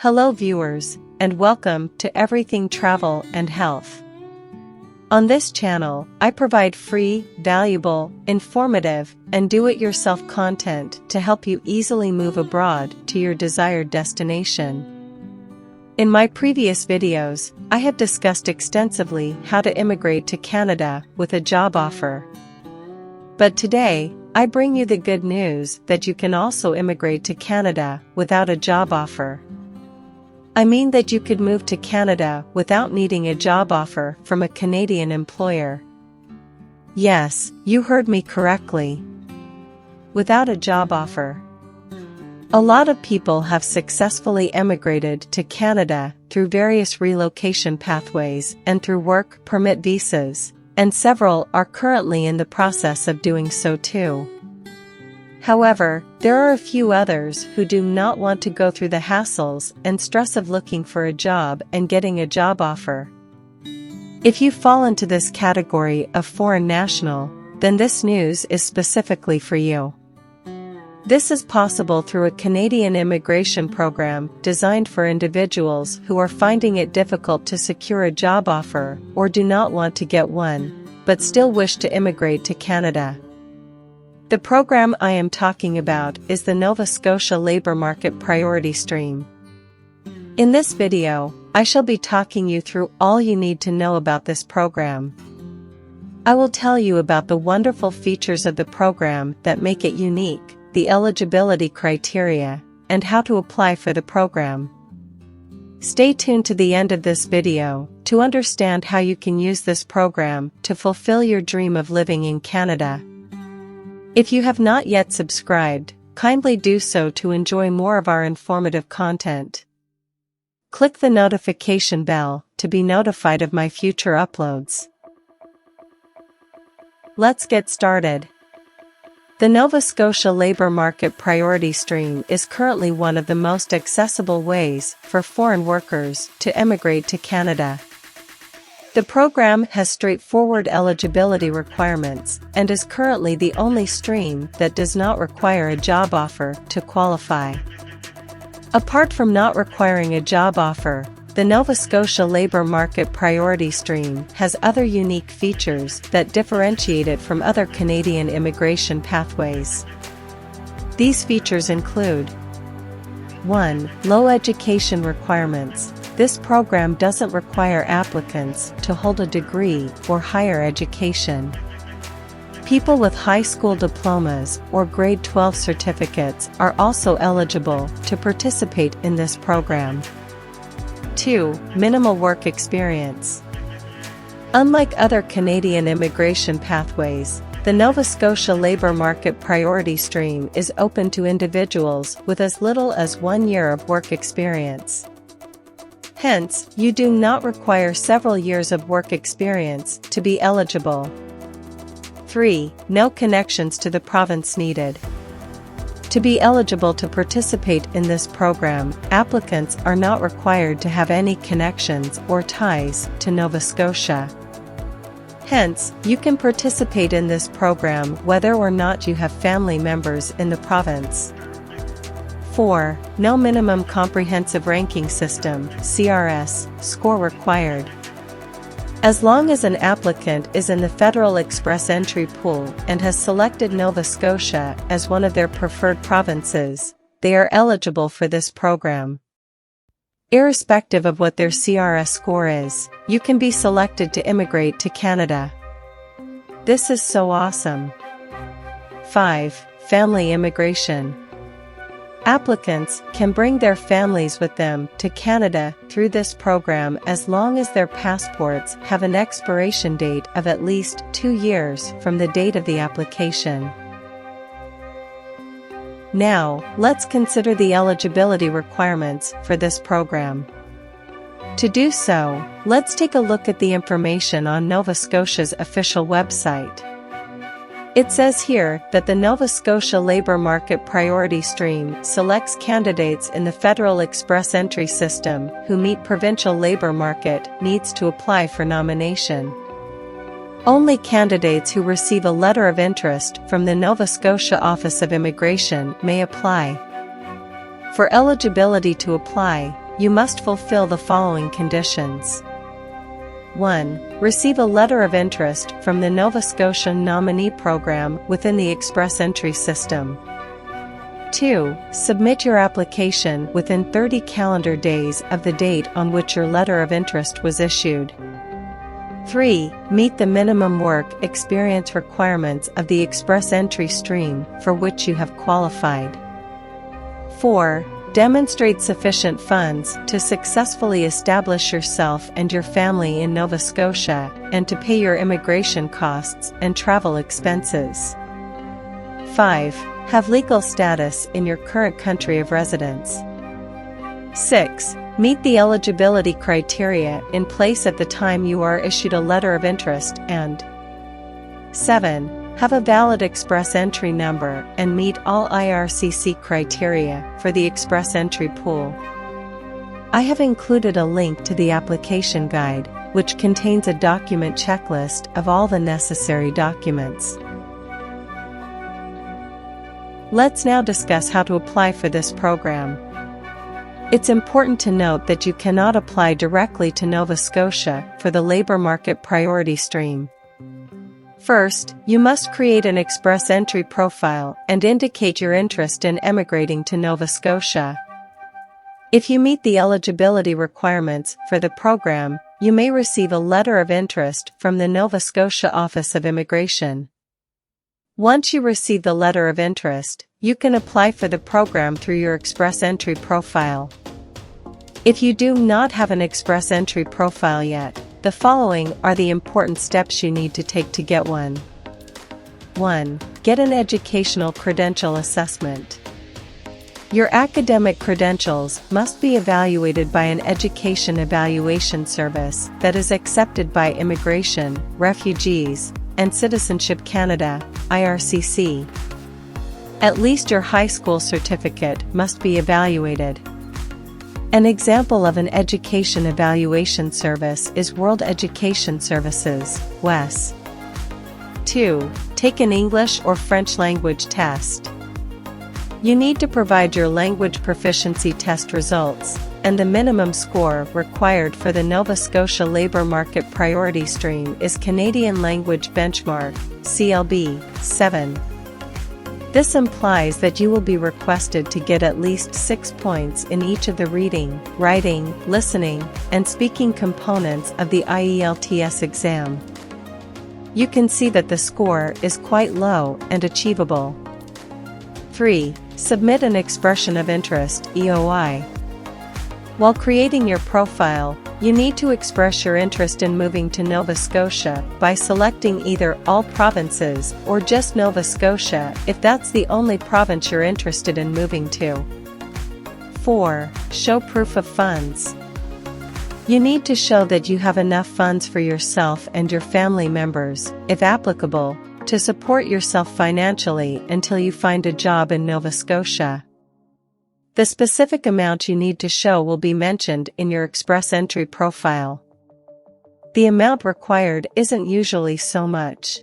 Hello viewers, and welcome to Everything Travel and Health. On this channel, I provide free, valuable, informative, and do-it-yourself content to help you easily move abroad to your desired destination. In my previous videos, I have discussed extensively how to immigrate to Canada with a job offer. But today, I bring you the good news that you can also immigrate to Canada without a job offer. I mean that you could move to Canada without needing a job offer from a Canadian employer. Yes, you heard me correctly. Without a job offer. A lot of people have successfully emigrated to Canada through various relocation pathways and through work permit visas, and several are currently in the process of doing so too. However, there are a few others who do not want to go through the hassles and stress of looking for a job and getting a job offer. If you fall into this category of foreign national, then this news is specifically for you. This is possible through a Canadian immigration program designed for individuals who are finding it difficult to secure a job offer or do not want to get one, but still wish to immigrate to Canada. The program I am talking about is the Nova Scotia Labour Market Priority Stream. In this video, I shall be talking you through all you need to know about this program. I will tell you about the wonderful features of the program that make it unique, the eligibility criteria, and how to apply for the program. Stay tuned to the end of this video to understand how you can use this program to fulfill your dream of living in Canada. If you have not yet subscribed, kindly do so to enjoy more of our informative content. Click the notification bell to be notified of my future uploads. Let's get started. The Nova Scotia Labour Market Priority Stream is currently one of the most accessible ways for foreign workers to emigrate to Canada. The program has straightforward eligibility requirements and is currently the only stream that does not require a job offer to qualify. Apart from not requiring a job offer, the Nova Scotia Labour Market Priority Stream has other unique features that differentiate it from other Canadian immigration pathways. These features include 1. Low education requirements. This program doesn't require applicants to hold a degree or higher education. People with high school diplomas or grade 12 certificates are also eligible to participate in this program. 2. Minimal work experience. Unlike other Canadian immigration pathways, the Nova Scotia Labour Market Priority Stream is open to individuals with as little as 1 year of work experience. Hence, you do not require several years of work experience to be eligible. 3. No connections to the province needed. To be eligible to participate in this program, applicants are not required to have any connections or ties to Nova Scotia. Hence, you can participate in this program whether or not you have family members in the province. 4. No minimum comprehensive ranking system (CRS) score required. As long as an applicant is in the Federal Express Entry Pool and has selected Nova Scotia as one of their preferred provinces, they are eligible for this program. Irrespective of what their CRS score is, you can be selected to immigrate to Canada. This is so awesome. 5. Family immigration. Applicants can bring their families with them to Canada through this program as long as their passports have an expiration date of at least 2 years from the date of the application. Now, let's consider the eligibility requirements for this program. To do so, let's take a look at the information on Nova Scotia's official website. It says here that the Nova Scotia Labour Market Priority Stream selects candidates in the Federal Express Entry System who meet provincial labour market needs to apply for nomination. Only candidates who receive a letter of interest from the Nova Scotia Office of Immigration may apply. For eligibility to apply, you must fulfill the following conditions. 1. Receive a letter of interest from the Nova Scotia nominee program within the Express Entry system. 2. Submit your application within 30 calendar days of the date on which your letter of interest was issued. 3. Meet the minimum work experience requirements of the Express Entry stream for which you have qualified. 4. Demonstrate sufficient funds to successfully establish yourself and your family in Nova Scotia and to pay your immigration costs and travel expenses. 5. Have legal status in your current country of residence. 6. Meet the eligibility criteria in place at the time you are issued a letter of interest and 7. Have a valid Express Entry number and meet all IRCC criteria for the Express Entry pool. I have included a link to the application guide, which contains a document checklist of all the necessary documents. Let's now discuss how to apply for this program. It's important to note that you cannot apply directly to Nova Scotia for the labor market priority stream. First, you must create an Express Entry profile and indicate your interest in emigrating to Nova Scotia. If you meet the eligibility requirements for the program, you may receive a letter of interest from the Nova Scotia Office of Immigration. Once you receive the letter of interest, you can apply for the program through your Express Entry profile. If you do not have an Express Entry profile yet, the following are the important steps you need to take to get one. 1. Get an educational credential assessment. Your academic credentials must be evaluated by an education evaluation service that is accepted by Immigration, Refugees, and Citizenship Canada, IRCC. At least your high school certificate must be evaluated. An example of an education evaluation service is World Education Services, WES. 2. Take an English or French language test. You need to provide your language proficiency test results, and the minimum score required for the Nova Scotia Labour Market Priority Stream is Canadian Language Benchmark, CLB, 7. This implies that you will be requested to get at least 6 points in each of the reading, writing, listening, and speaking components of the IELTS exam. You can see that the score is quite low and achievable. 3. Submit an expression of interest, EOI. While creating your profile, you need to express your interest in moving to Nova Scotia by selecting either all provinces or just Nova Scotia if that's the only province you're interested in moving to. 4. Show proof of funds. You need to show that you have enough funds for yourself and your family members, if applicable, to support yourself financially until you find a job in Nova Scotia. The specific amount you need to show will be mentioned in your Express Entry profile. The amount required isn't usually so much.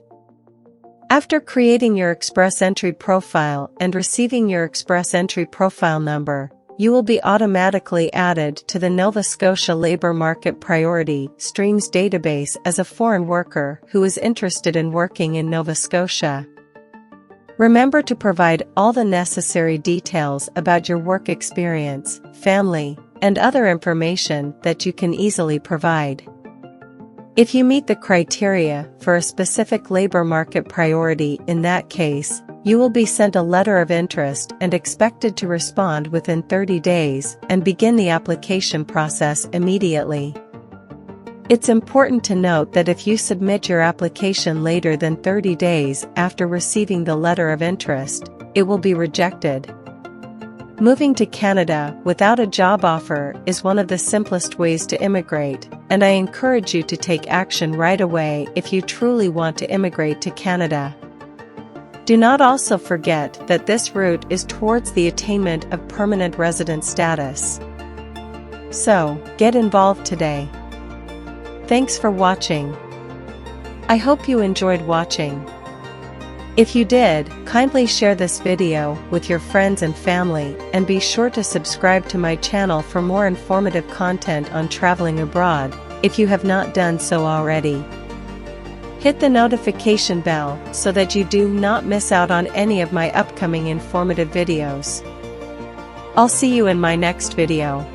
After creating your Express Entry profile and receiving your Express Entry profile number, you will be automatically added to the Nova Scotia Labour Market Priority Streams database as a foreign worker who is interested in working in Nova Scotia. Remember to provide all the necessary details about your work experience, family, and other information that you can easily provide. If you meet the criteria for a specific labor market priority in that case, you will be sent a letter of interest and expected to respond within 30 days and begin the application process immediately. It's important to note that if you submit your application later than 30 days after receiving the letter of interest, it will be rejected. Moving to Canada without a job offer is one of the simplest ways to immigrate, and I encourage you to take action right away if you truly want to immigrate to Canada. Do not also forget that this route is towards the attainment of permanent resident status. So, get involved today. Thanks for watching. I hope you enjoyed watching. If you did, kindly share this video with your friends and family, and be sure to subscribe to my channel for more informative content on traveling abroad, if you have not done so already. Hit the notification bell so that you do not miss out on any of my upcoming informative videos. I'll see you in my next video.